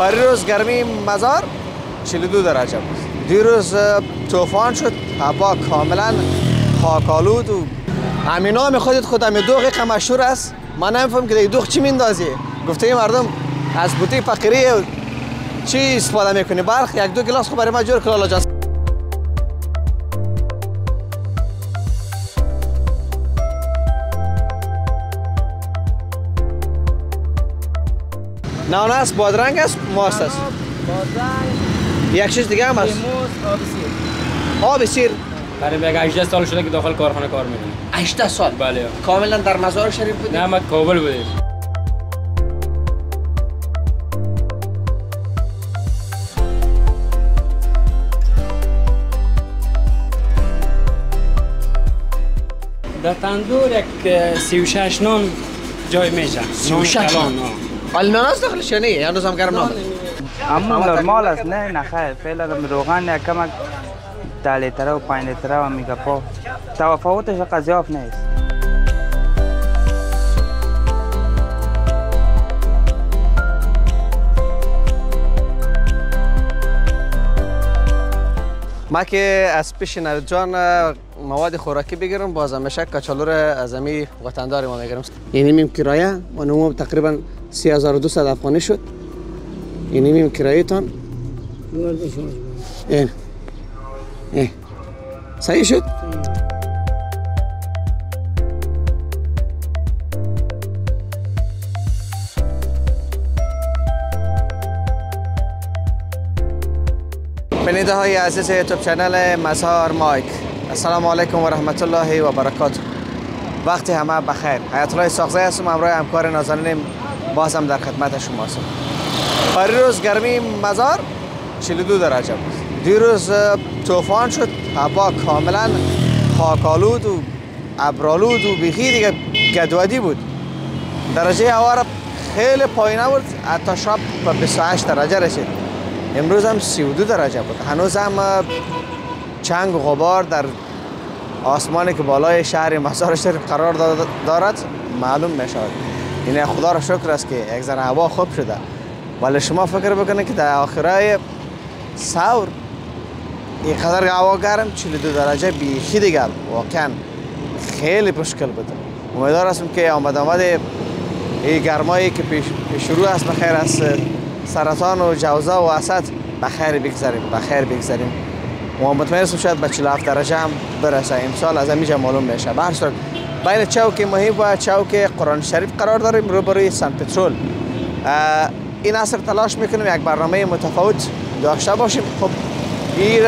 پریروز گرمی مزار 42 درجه بود. دیروز طوفان شد، هوا کاملا خاکالود و همین نام خود همین دوغ مشهور است. من نمیفهم که دوغ چی میندازی. گفته مردم از بوته فقیری چی استفاده میکنی؟ برخ یک دو گلاس خب برای ما جور کلالا جان. نان است، بادرنگ است، ماست است. بادرنگ، یک چیز دیگه هم است. موز، آب سیر. آب سیر. قریب 18 سال شده که داخل کارخانه کار میکنم. 18 سال؟ بله. کاملا در مزار شریف بودی؟ نه، ما کابل بودیم. در تندور یک 36 نان جای میشه. 36 نان؟ نان است داخلش یا نه؟ یا هنوز هم گرم نان؟ اما نرمال است. نه خیر، فعلا روغن کمک 10 لیتره و 5 لیتره و میگه پا تفاوتش قضیاف نیست. ما که از پیش نوید جان مواد خوراکی بگیرم، باز همیشه کچالو را از امی وطندار ما میگیرم. یعنی میم کرایه و نمو تقریبا 3200 افغانی شد. یعنی میم کرایه تان صحیح شد؟ بیننده های عزیز یوتیوب چنل مزار مایک، السلام علیکم و رحمت الله و برکاته. وقت همه بخیر. حیات الله ساغزی هستم، همراه همکار نازنینم باز هم در خدمت شما هستم. پریروز گرمی مزار 42 درجه بود. دیروز طوفان شد، هوا کاملا خاکالود و ابرالود و بیخی دیگه گدودی بود. درجه هوا را خیلی پایین بود، حتی شب به 28 درجه رسید. امروز هم 32 درجه بود. هنوز هم چنگ و غبار در آسمانی که بالای شهر مزار شریف قرار دارد معلوم می شود. یعنی خدا را شکر است که یک ذره هوا خوب شده. ولی شما فکر بکنید که در آخرای سور اینقدر هوا گرم 42 درجه بیخی دیگر واقعا خیلی مشکل بود. امیدوار هستم که آمد این گرمایی که پیش شروع است بخیر است، سرطان و جوزا و اسد بخیر بگذاریم. و مطمئن هستم شاید به 47 درجه هم برسه. امسال از اینجا معلوم میشه. به هر صورت بین چوک مهیب و چوک قرآن شریف قرار داریم، روبروی سن پترول. این عصر تلاش میکنیم یک برنامه متفاوت داشته باشیم. خب این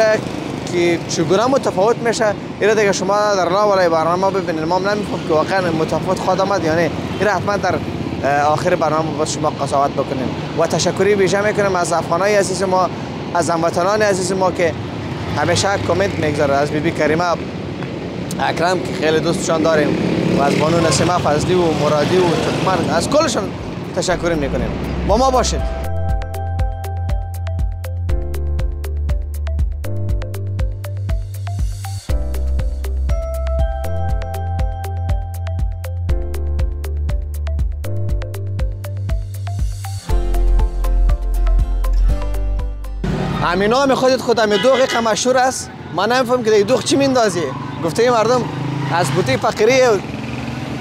که چگونه متفاوت میشه این دیگه شما در لاولای برنامه ببینید. ما نمیفهم که واقعا متفاوت خواهد آمد یا نه. این حتما در آخر برنامه با شما قضاوت بکنیم. و تشکری ویژه میکنم از افغانای عزیز ما، از هموطنان عزیز ما که همیشه کامنت میگذاره. از بیبی کریمه اکرم که خیلی دوستشان داریم و از بانو نسیمه فضلی و مرادی و ترکمن، از کلشان تشکر میکنیم. با ما باشید. همین نام خود همین دوغ مشهور است. من نمیفهم که دوغ چی میندازی. گفته مردم از بوته فقیری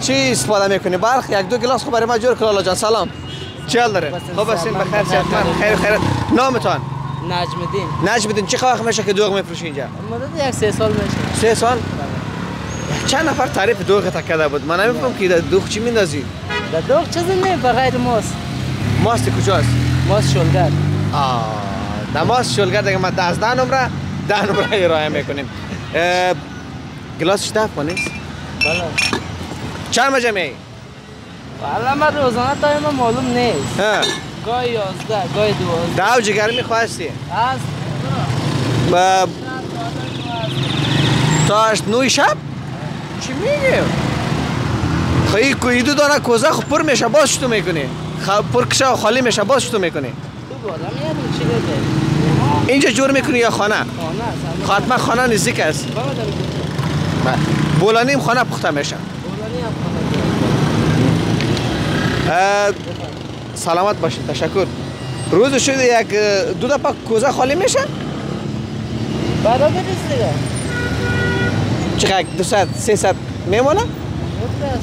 چی استفاده میکنی؟ برخ یک دو گلاس خب برای ما جور کلالا جان. سلام، چی حال داره؟ خوب هستین؟ بخیر صحتمند؟ خیر. نامتان؟ نجم الدین. چه وقت میشه که دوغ میفروشی اینجا؟ مدت یک 3 سال میشه. 3 سال؟ چند نفر تعریف دوغ تکده بود. من نمیفهم که دوغ چی میندازی؟ دوغ چیزی نه بغیر ماست. ماست کجاست؟ ماست شلگر. نماز شلگر دیگه ما 10 نمره ارائه میکنیم. گلاسش 10 نیست؟ بله. چند مجمعی؟ والا من روزانه تایم معلوم نیست. گاهی 11 گاهی 12. اوج گرمی خواستی؟ هست. تا 9 شب؟ چی میگی؟ خیلی کویدو داره کوزه خب پر میشه باز چطور میکنی؟ پر کشه و خالی میشه باز چطور میکنی؟ اینجا جور میکنی یا خانه؟ خانه خانه نزدیک است. بولانی هم خانه پخته میشه. سلامت باشید. تشکر. روز شد یک دو دفعه کوزه خالی میشه؟ بعدا بریز دیگه. چقدر 200 300 میمونه؟ از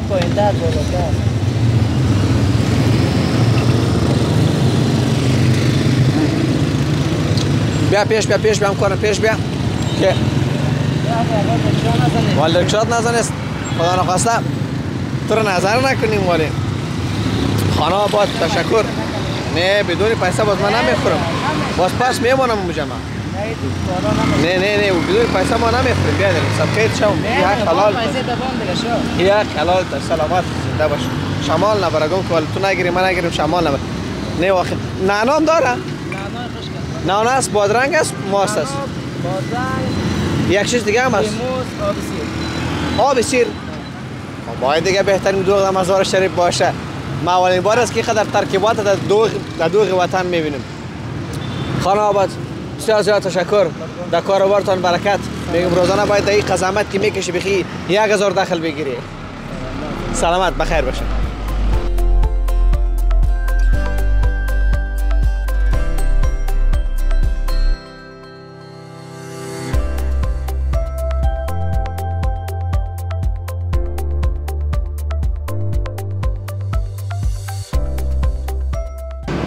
پایین در بالاتر. بیا پیش بیام کنم پیش بیا که والد رکشات نزنست خدا نخواسته تو رو نظر نکنیم ولی خانه آباد تشکر نه بدون پیسه باز من نمیخورم باز پس میمونم اونجا من نه بدون پیسه ما نمیخوریم بیا داریم سبکیت شوم یه حلال یه حلال تا سلامت زنده باش شمال نبرگم که تو نگیری من نگیریم شمال نبر نه واقعا نعنام داره؟ نعناع است بادرنگ است ماست است یک چیز دیگه هم است آب سیر باید دیگه بهترین دوغ در مزار شریف باشه ما اولین بار است که قدر ترکیبات در دوغ وطن میبینیم خانه آباد بسیار زیاد تشکر در کاروبارتان برکت میگم روزانه باید در این قزامت که میکشی بخی 1000 دخل بگیری سلامت بخیر باشه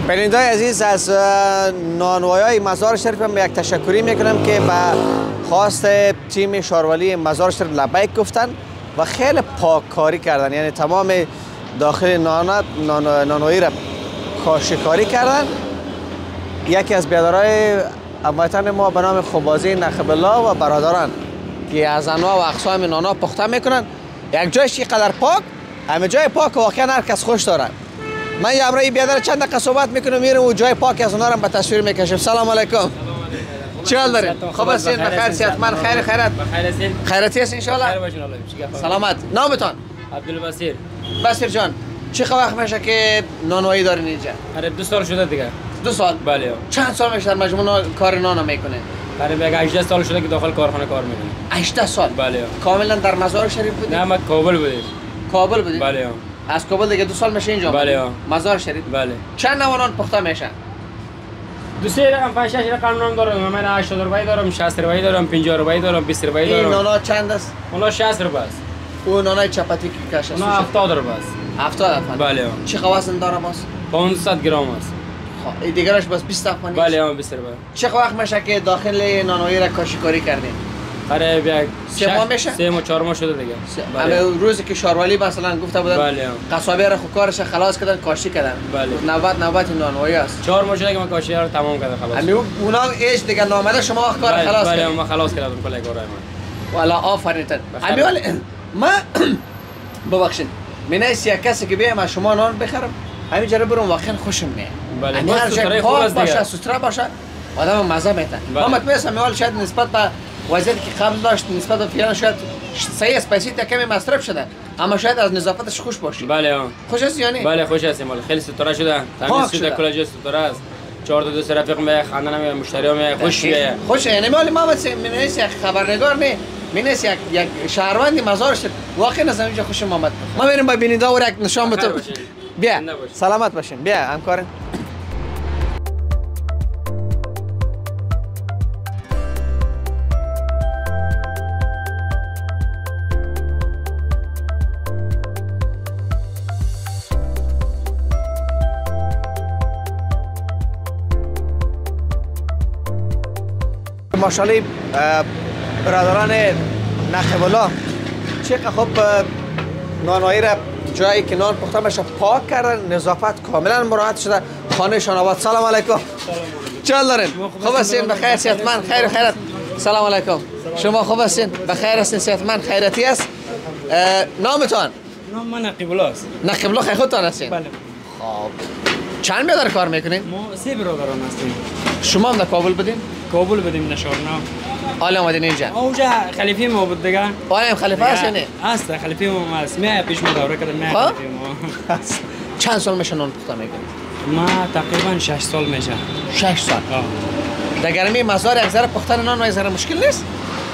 بیننده‌های عزیز از نانوایای مزار شریف هم یک تشکری میکنم که به خواست تیم شاروالی مزار شریف لبیک گفتن و خیلی پاک کاری کردن یعنی تمام داخل نانوایی را کاشیکاری کردن یکی از بیادرهای هموطن ما به نام خوبازی نخب الله و برادران که از انواع و اقسام نانا پخته میکنن یک جایش قدر پاک همه جای پاک واقعا هر کس خوش دارن من یه امروی بیادر چند دقیقه صحبت میکنم میرم و جای پاک از اونها رو به تصویر میکشم سلام علیکم چه حال دارین خوب هستین بخیر صحتمند خیر خیرت بخیر هستین خیرتی هست ان شاء الله خیر باشین الله سلامت نامتان عبدالبصیر بصیر جان چه وقت میشه که نانوایی دارین اینجا آره 2 سال شده دیگه 2 سال بله چند سال میشه در مجموع کار نان میکنه قریب 18 سال شده که داخل کارخانه کار میکنم 18 سال بله کاملا در مزار شریف بودید نه ما کابل بودیم کابل بودید بله از کابل دیگه 2 سال میشه اینجا بله مزار شریف بله چند نوع نان پخته میشه؟ 2 رقم 5 رقم نان دارم من 80 روپیه دارم 60 روپیه دارم 50 روپیه دارم 20 روپیه دارم این نانا چند است؟ اونا 60 روپیه است اون نانای چپاتی که کاش است اونا 70 روپیه است 70 افغان بله چه وزن داره باز 500 گرم است خب این دیگرش بس 20 افغانی بله 20 روپیه چه وقت میشه که داخل نانوایی را کاشیکاری کردین؟ قریب یک 3 ماه میشه 3 ماه 4 ماه شده دیگه همه روزی که شاروالی مثلا گفته بودن بله قصابی را خود کارش خلاص کردن کاشی کردن بله نوبت نانوایی است 4 ماه شده که من کاشی رو تمام کردم خلاص همین اونا ایش دیگه نامده شما کار خلاص بله کردین من خلاص کردم کلا کارای من والا آفرین همین ولی ما ببخشید من از یک کسی که بیام از شما نان بخرم همین جره برم واقعا خوشم میاد بله همین هر جای پاک باشه سوتره باشه آدم مزه میده ما مطمئنم میال شاید نسبت به وضعیتی که قبل داشت نسبت به فعلا شاید صحیح اسپایسی تا کمی مصرف شده اما شاید از نظافتش خوش باشی بله خوش است یعنی بله خوش است مال خیلی ستاره شده تمیز شده کلا جای ستاره است 4 تا دوست رفیق می خاندان می مشتریام می خوش میه خوش یعنی مال ما من نیست یک خبرنگار نه من نیست یک شهروندی مزار شد واقعا از اینجا خوشم آمد ما بریم با بیننده و یک نشان بده بیا سلامت باشین بیا همکارم ماشاءالله برادران نخب الله چقدر خوب نانوایی را جایی که نان پخته میشه پاک کردن نظافت کاملا مراعات شده خانه شان آباد سلام علیکم چه حال دارین خوب هستین بخیر صحتمند خیر و خیرت سلام علیکم شما خوب هستین بخیر هستین صحتمند خیرتی است نامتان نام من نقیب الله است نقیب الله خیلی خودتان هستین بله خب چند بیادر کار میکنین ما 3 برادران هستیم شما هم در کابل بودین کابل بودیم نشارنا حالا اومدین اینجا اونجا خلیفه ما بود دیگه حالا هم خلیفه هست یا نه هست خلیفه ما هست من پیش ما دوره کردم من خلیفه ما چند سال میشه نان پخته میکنید ما تقریبا 6 سال میشه 6 سال در گرمی مزار یک ذره پختن نان و یک ذره مشکل نیست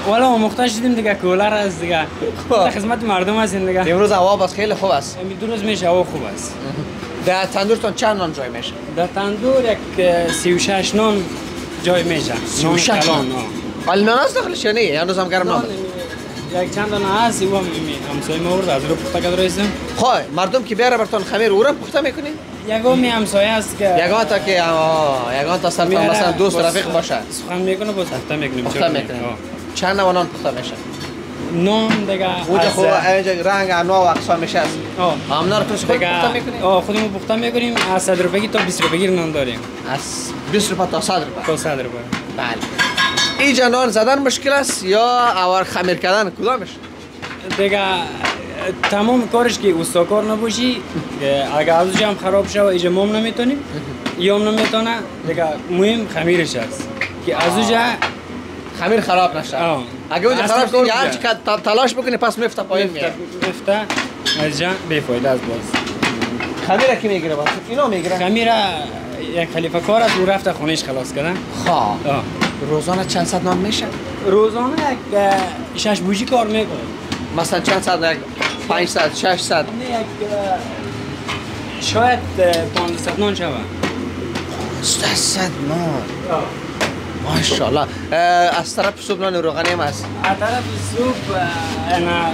والا ما محتاج شدیم دیگه کولر از دیگه خدمت مردم هستیم دیگه امروز هوا باز خیلی خوب است امروز روز میشه هوا خوب است در تندورتون چند نان جای میشه؟ در تندور یک 36 نان جای میشه. 36 نان. النان است داخلش یا نه؟ هنوز هم گرم نامده. یک چند دانه هست ایوام همسایه ما ورد از رو پخته کرده رئیسم. خب مردم که بیاره براتون خمیر او را پخته میکنین؟ یگامی همسایه است که یگان تا سرتان مثلا دوست رفیق باشه. سخن میکنه باز پخته میکنیم. پخته میکنیم. چند نوع نان پخته میشه؟ نان دیگه اونجا خوب اینجا رنگ انواع و اقسام میشه. امنا رو خود پخته میکنیم؟ خودمون پخته میکنیم. از 100 روپیه تا 20 روپیه نان داریم. از 20 روپیه تا 100 روپیه. تا 100 روپیه. بله. اینجا نان زدن مشکل است یا اور خمیر کردن کدامش؟ دیگه تمام کارش که استاکار نباشی اگر از هم خراب شه و اینجا مام نمیتونیم یا هم نمیتونه دیگه مهم خمیرش است که از اونجا خمیر خراب نشه. اگه اونجا خراب کنی هر چی که تلاش بکنی پس میفته پایین میاد. میفته از جا بیفایده است باز. خمیر کی میگیره باز؟ اینا میگیره. خمیر یک خلیفه کار است و رفته خونهش خلاص کردن. خواه. روزانه چند صد نان میشه؟ روزانه یک 6 بوجی کار میکنه. مثلا چند صد؟ 500 600 نه یک شاید 500 نان شود. 600 نان. ماشاءالله. از طرف سوپ نان روغنی هم هست. از طرف سوپ انا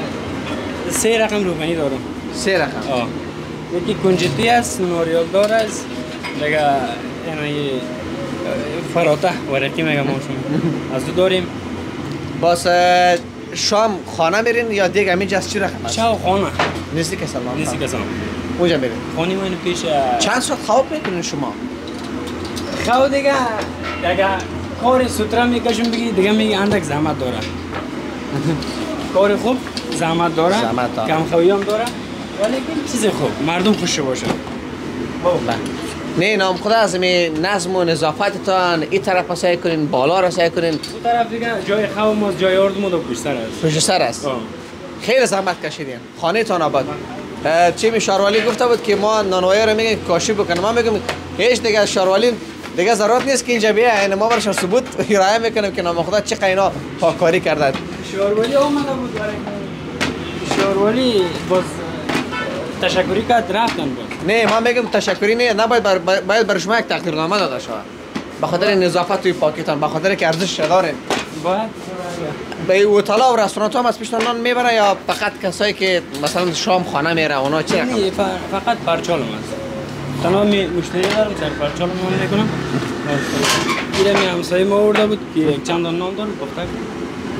3 رقم روغنی دارم. 3 رقم. یکی کنجدی است، نوریال دار است. دیگه یعنی فراته ورقی میگم از دو داریم. باز شام خانه میرین یا دیگه همینجا از چی رقم است؟ شام خانه. نزدیک سلمان. نزدیک سلمان. اونجا میرین. خانه من پیش. چند ساعت خواب میکنین شما؟ خواب دیگه کار سوترا میکشم بگی دیگه میگی اندک زحمت داره. کار خوب زحمت داره. کم خوابی هم داره. ولی چیز خوب مردم خوش باشه. نه نام خدا از این نظم و نظافتتان این طرف سعی کنین بالا را سعی کنین. اون طرف دیگه جای خواب ما جای آرد ما پشت سر است. پشت سر است. خیلی زحمت کشیدین. خانه تان آباد. چی شاروالی گفته بود که ما نانوایی رو میگن کاشی بکنه. ما میگم هیچ دیگه شاروالی دیگه ضرورت نیست که اینجا بیاین. یعنی ما برش ثبوت ارائه میکنیم که نام خدا چه قینا پاککاری کردن. شاروالی اومده بود برای شاروالی باز تشکری کرد رفتن باز. نه ما میگم تشکری نه نباید باید بر شما یک تقدیرنامه داده شود. به خاطر نظافت و پاکیتان به خاطر که ارزش دارین. باید به هتل‌ها و رستوران‌ها هم از پیش نان میبره یا فقط کسایی که مثلا شام خانه میره اونا چه رقم؟ نه فقط پرچالم است. تنها مشتری دارم سر پرچالم نان میکنم. ایره می همسایه ما آورده بود که یک چند نان دارم پخته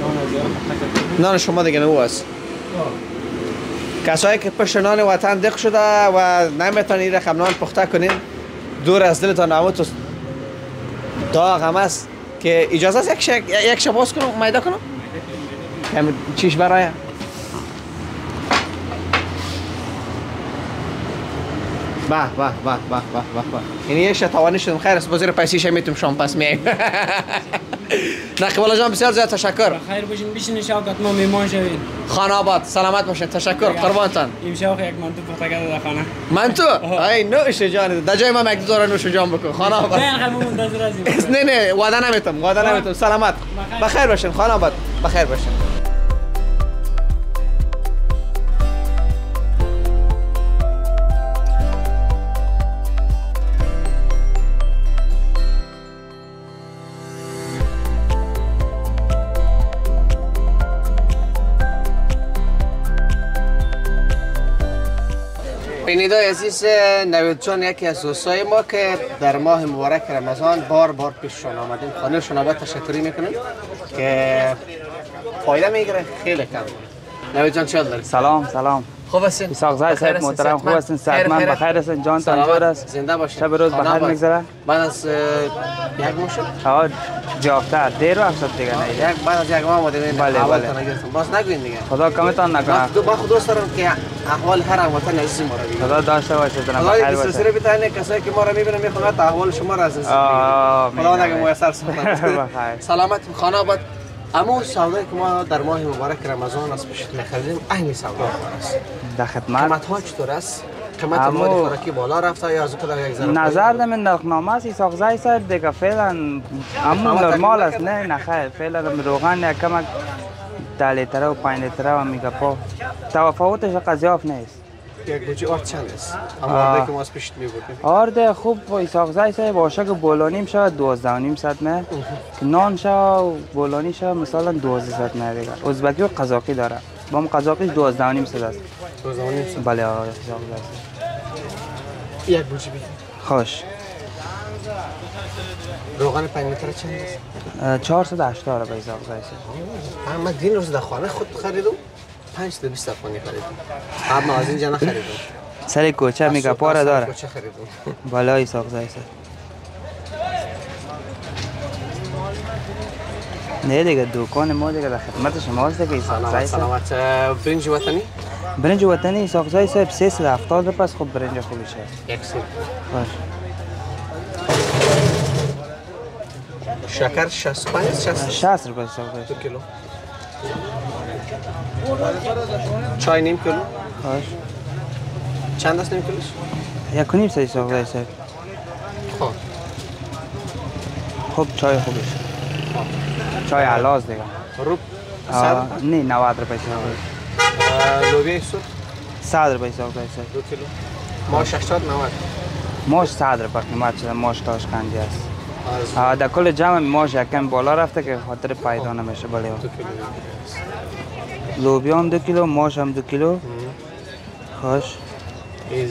نان از پخته. نان شما دیگه نه است. کسایی که پشت نان وطن دق شده و نمیتونید رقم نان پخته کنین دور از دلتان نموت داغ هم است که اجازه است یک شباز کنم میده کنم کمی چیش برای به یعنی یک شتوانی شدم خیر است بازی پیسیش میتونم شام پس میایم نقیب الله جان بسیار زیاد تشکر خیر باشین بشین شوکت ما میمان شوید خانه آباد سلامت باشین تشکر قربانتان امشب یک منتو پخته کرده در خانه منتو ای نوش جان در جای ما یک دو داره نوش جان بکن خانه آباد نه خیلی منتظر هستیم نه وعده نمیتم سلامت بخیر باشین خانه آباد بخیر باشین بینیدای عزیز نوید جان یکی از دوستای ما که در ماه مبارک رمضان بار پیششان آمدیم خانه شما باید تشکری میکنیم که فایده میگیره خیلی کم نوید جان چه دارید؟ سلام خوب هستین؟ اسحاق زاید صاحب محترم خوب هستین صحتمند بخیر هستین جانتان جور است زنده باشین شب روز بخیر میگذره بعد از یک ماه شد؟ آه جافتر دیر وقت شد دیگه نه بعد از یک ماه اومدین بله باز نگوین دیگه خدا کمتان نکنه من خود دوست دارم که احوال هر هموطن عزیز ما رو ببینم خدا داشته باشه دارم خدا بخیر این باشه سلسله بتونه کسایی که ما رو میبینن میخوان احوال شما رو عزیز خدا نگه میسر سلامت خانه آباد اما سودایی که ما در ماه مبارک رمضان از پیش می‌خریم عین سودا است در خدمت قیمت‌ها چطور است قیمت مواد خوراکی بالا رفته یا از کدام یک ذره نظر من نرخنامه است اسحاق زاید صاحب دیگه فعلا اما نرمال است نه خیر فعلا روغن یک کمک 10 لیتره و 5 لیتره و میگه پا تفاوتش قضیاف نیست یک بوجی آرد چند است؟ اما آرده که ما از پیشت میبردیم آرده خوب ایساق زای باشه که بولانیم شد 12.5 نه که نان شد بولانی شد مثلا 1200 نه دیگه ازبکی و قزاقی داره با هم قزاقیش 12.5 است 12.5 بله آقای ایساق زای یک بوجی بگیر خوش روغن 5 لیتر چند است؟ 480 به ایساق زای من دین روز در خانه خود خریدم 5 تا 20 افغانی خریدم اما از اینجا نخریدم سر کوچه میگه پاره داره کوچه خریدم بالا ایساق زای نه دیگه دکان ما دیگه در خدمت شماست دیگه ایساق زای سلامت برنج وطنی برنج وطنی ایساق زای 370 روپیه خب برنج خوبیشه یک سیب باش شکر 65 60 روپیه ایساق زای 2 کیلو چای نیم کیلو باش چند است نیم کیلوش؟ 1.5 سه ایساق زای خب خب چای خوبیشه چای علاز دیگه روب نه 90 روپیه ایساق زای لوبیا سرخ 100 روپیه ایساق زای 2 کیلو ماش 80 90 ماش 100 روپیه قیمت شده ماش تاشقندی است در کل جمع ماش یکم بالا رفته که خاطر پیدا نمیشه بله 2 کیلو لوبیا هم 2 کیلو ماش هم 2 کیلو خوش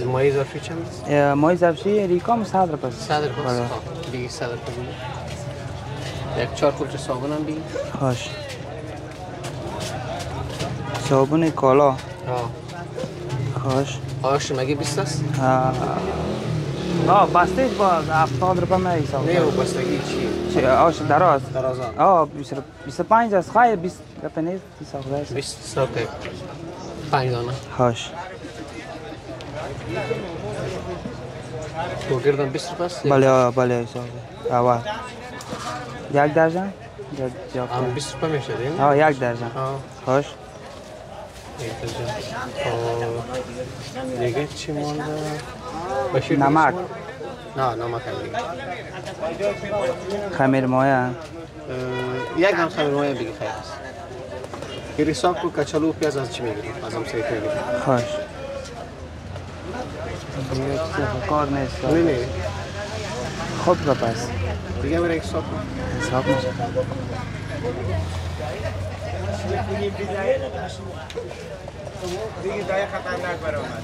مای ظرفی چند است؟ مای ظرفی ریکام 100 روپیه 100 روپیه دیگه 100 روپیه یک 4 کلچه صابون هم بگیر خوش صابون کالا خوش آش مگه 20 است؟ بستهش با 70 روپیه می حساب نه و بستگی چیه؟ آش دراز درازان 25 است خواهی 20 روپیه نیست حساب داشت 20 روپیه 5 دانه خوش گوگردم 20 روپیه است؟ بله حساب اول یک درجن؟ هم 20 روپیه میشه دیم؟ یک درجن خوش دیگه چی مونده؟ نمک نه نمک هم دیگه خمیر مایه یک هم خمیر مایه بگی خیلی است گیری حساب کو کچالو و پیاز از چی میگیریم؟ از هم سریت میگیریم خوش دیگه چیز کار نیست نه خوب رو پس دیگه میره حساب کن حساب میشه دیگه دای خطرناک برآمد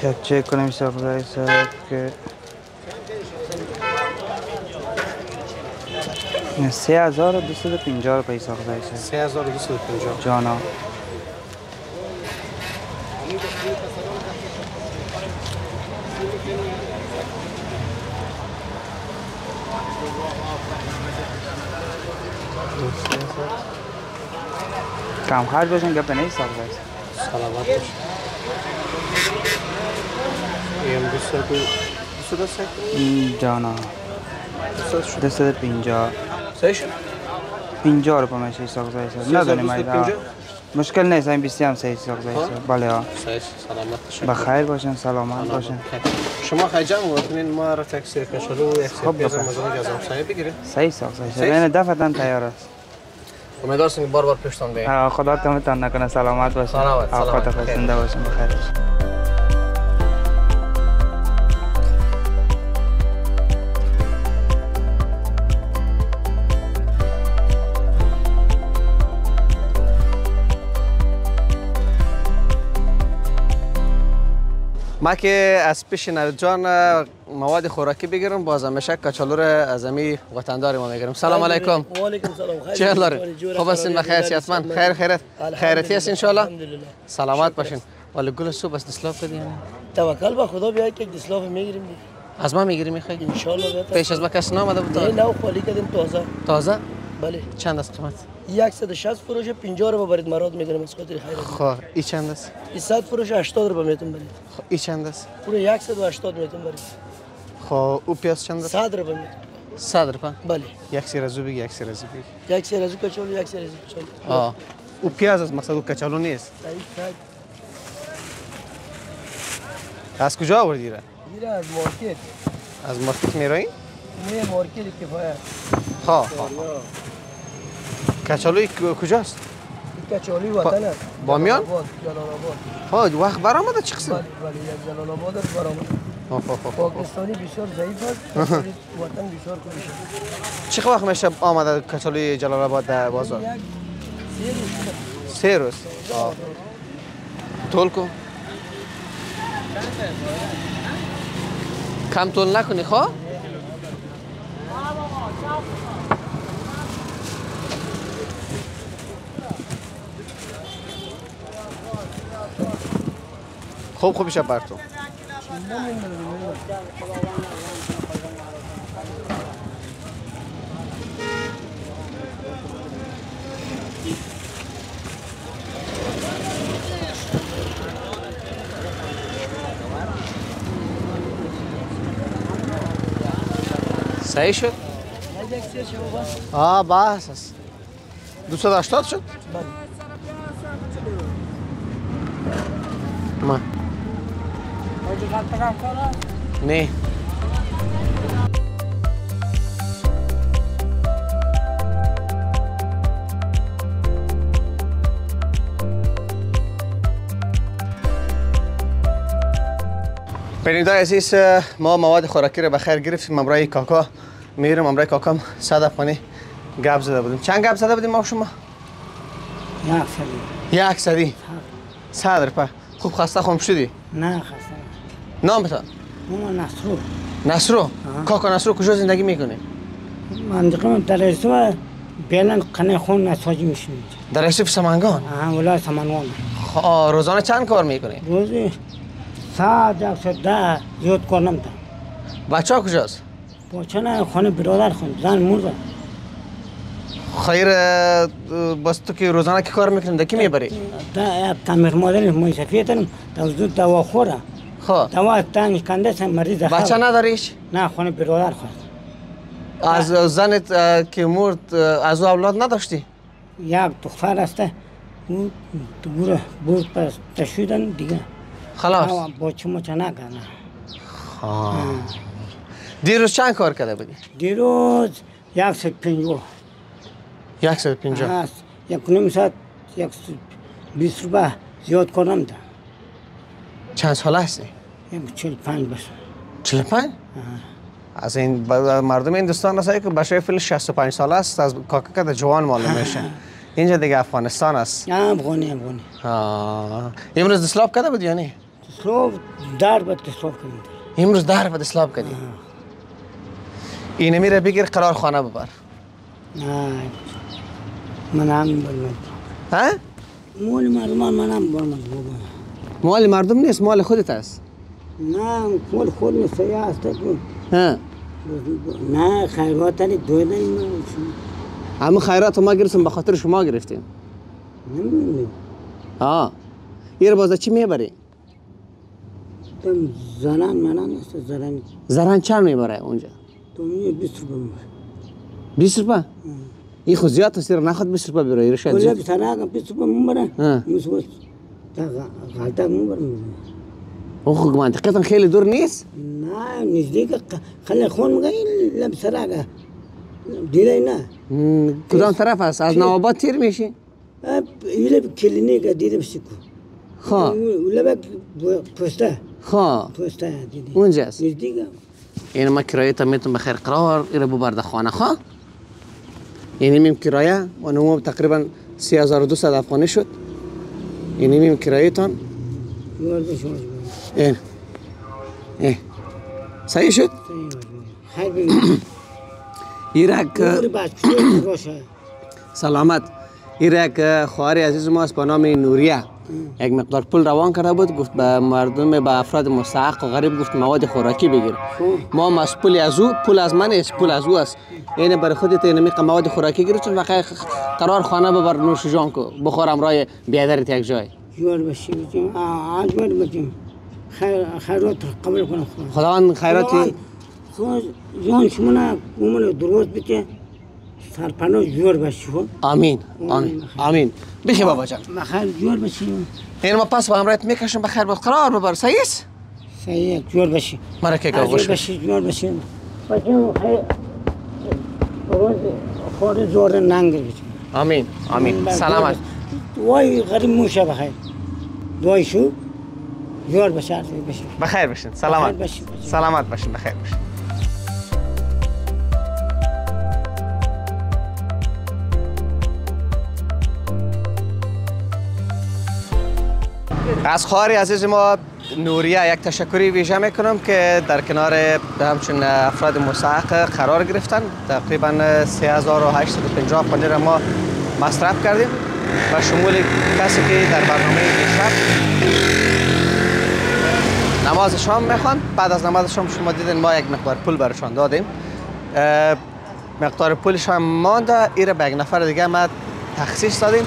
یک چک کنیم ساختای سر که 3250 روپیه ساختای سر 3250 جانا کم خرج باشن گپ نیست ساختای سر سلامت باش یم 200 جانا 250 سهش 50 روپیه میشه ساختای سر ندونیم مشکل نیست این 20 هم صحیح ساختای سر بله ها سلامت باشن بخیر باشن سلامت باشن شما خیجان بودین ما را تاکسی کشلو و یک پیاز مزاج از همسایه بگیریم صحیح ساختای سر این دفعتاً تیار است امیدوار هستم بار بار پیشتان بیایم خدا تمتان نکنه سلامت باشین سلامت زنده باشین بخیر باشین ما که از پیش نوید جان مواد خوراکی بگیرم باز همیشه کچالو را از امی وطندار ما میگیرم. سلام علیکم. و علیکم سلام. چه حال خوب هستین؟ بخیر صحتمند؟ خیرت خیرتی هست ان شاء الله؟ سلامت باشین. ولی گل صبح بس دسلاف کردی یعنی توکل به خدا بیا که دسلاف میگیریم از ما میگیری میخوای ان شاء الله. پیش از ما کس نامده بود؟ نه خالی کردیم تازه بله. چند است قیمت؟ 160 فروش 50 رو ببرید مراد میدونم از خاطر خیر. خب این چند است؟ این 100 فروش 80 رو میتون برید. خب این چند است؟ اون 180 میتون برید. خب او پیاز چند است؟ 100 رو میتون. 100 روپیه. بله. یک سیر از او بگی، یک سیر از او بگی. یک سیر از او کچالو، یک سیر از او کچالو. آه. او پیاز است، مقصد او کچالو نیست. صحیح. از کجا آوردی را؟ میره از مارکت. از مارکت میرایی؟ نه مارکت کفایت. ها. کچالوی کجاست؟ این کچالوی وطن است. بامیان؟ جلال آباد. ها وقت برآمده چه قسم؟ بله یک جلال آباد است برآمده. پاکستانی بسیار ضعیف است. کچالوی وطن بسیار خوب است. چه وقت میشه آمده کچالوی جلال آباد در بازار؟ 3 روز. طول کو؟ کم طول نکنی خواه؟ خوب شب بر تو. صحیح شد؟ بس است. 280 شد؟ ما نه بینیدای عزیز، ما مواد خوراکی رو بخیر گرفتیم. امرای کاکا میرم. امرای کاکام 100 افغانی گپ زده بودیم. چند گپ زده بودیم ما شما؟ 100. 100 روپیه. خوب خسته خم شدی؟ نه خسته. نام بتا. نصرو. کاکا نصرو کجا زندگی میکنه؟ منطقه من در رسو بیلن قنه خون نساجی میشیم. در رسو سمنگان؟ ولایت سمنگان. روزانه چند کار میکنی؟ روزی 110 زیاد کار نمیکنم. بچه ها کجاست؟ بچه نه خانه برادر خون زن مرده. خیر بس تو که روزانه که کار میکنیم دکی میبری؟ تعمیر مادر موسفیتن زود دوا خوره. خب دوا تنگ کنده سن مریض. بچه نداریش؟ نه خانه برادر خود. از زنت که مرد از او اولاد نداشتی؟ یک دختر است. اون برد پس تشویدن دیگه. خلاص. بچه مچه نکنه. دیروز چند کار کرده بودی؟ دیروز 150. 150. یک نیم ساعت 120 روپیه زیاد کار نمیدم. چند ساله هستی؟ 45 بس. 45؟ از این مردم هندوستان هست که بچه فیل 65 ساله است، از کاکا که جوان معلوم میشه. اینجا دیگه افغانستان است. افغانی. امروز دسلاب کرده بودی یا نه؟ دسلاب در بعد دسلاب کردیم. امروز در بعد دسلاب کردی؟ اینه میره بگیر قرار خانه ببر. نه من هم برمد. ها؟ مال مردم من هم برمد. مال مردم نیست، مال خودت است. نه مال خود نیست، سیاه است. ها؟ نه خیرات هلی دویدن من. همه خیرات ما گرفتیم به خاطر شما گرفتیم. نمیدونم. این بازه چی میبری؟ زران منم است زران. زران چند میبره اونجا؟ تو 20 روپیه میبره. 20 روپیه؟ این خود زیاد است، نخواد 20 روپیه بره. ایره شاید زیاد. کلا 20 روپیه میبره. میسوز. غلطه میبره. خب منطقه خیلی دور نیست؟ نه نزدیک خیلی خون میگه لب سراغ. دیده نه. کدام طرف است؟ از نواباد تیر میشی؟ لب کلینیک دیده بسیکو. خواه. لب پسته. خواه. پسته دیدی. اونجاست. نزدیک. این ما کرایه تا میتون بخیر قرار ایره ببرده خانه خواه. این میم کرایه و نمو تقریبا 3200 افغانی شد. این میم کرایه تان. این صحیح شد؟ ایرک سلامت. ایرک خواهر عزیز ما است به نام نوریه. یک مقدار پول روان کرده بود، گفت به مردم، به افراد مستحق و غریب گفت مواد خوراکی بگیر. ما هم از پول از او، پول از من است، پول از او است. یعنی برای خودت اینمی مواد خوراکی گیر، چون وقتی قرار خانه ببر نوش جان کو بخورم رای بیادرت یک جای. جوار بشی بچیم، آجور بچیم، خیرات قبول کنم. خداوند خیراتی خود جان شما نه عمر درست بچه، سرپناه جوار بشی. آمین آمین آمین. بخیر بابا جان. بخیر جوار بشی. این ما پس با همراهت میکشم بخیر بود قرار ببر. صحیح است؟ صحیح جوار بشی. مرا که گوش بشی جوار بشی. بچیم خیر روز خود زور ننگ بچیم. آمین آمین. سلامت. وای غریب موشه بخیر. دوای شو جوار بشی بشی. بخیر بشین. سلامت. سلامت باشین. بخیر باشین. از خواهر عزیز ما نوریه یک تشکری ویژه میکنم که در کنار همچون افراد مستحق قرار گرفتن. تقریبا 3850 پنیر ما مصرف کردیم و شمول کسی که در برنامه دیشب نماز شام میخوان. بعد از نماز شام شما دیدین ما یک مقدار پول برشان دادیم. مقدار پولش هم مانده، ایره به یک نفر دیگه ما تخصیص دادیم.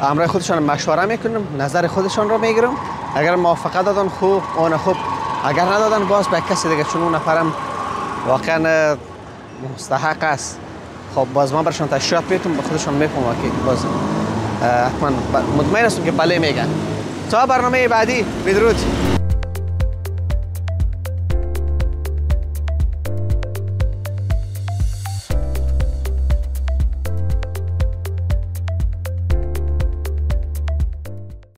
همراه خودشان مشوره میکنم، نظر خودشان رو میگیرم. اگر موافقت دادن خوب، اون خوب. اگر ندادن باز به کسی دیگه، چون اون نفرم واقعا مستحق است. خب باز ما برشان تشریحات میتونم به خودشان میفهمم که باز حتما مطمئن هستم که بله میگن. تا برنامه بعدی، بدرود.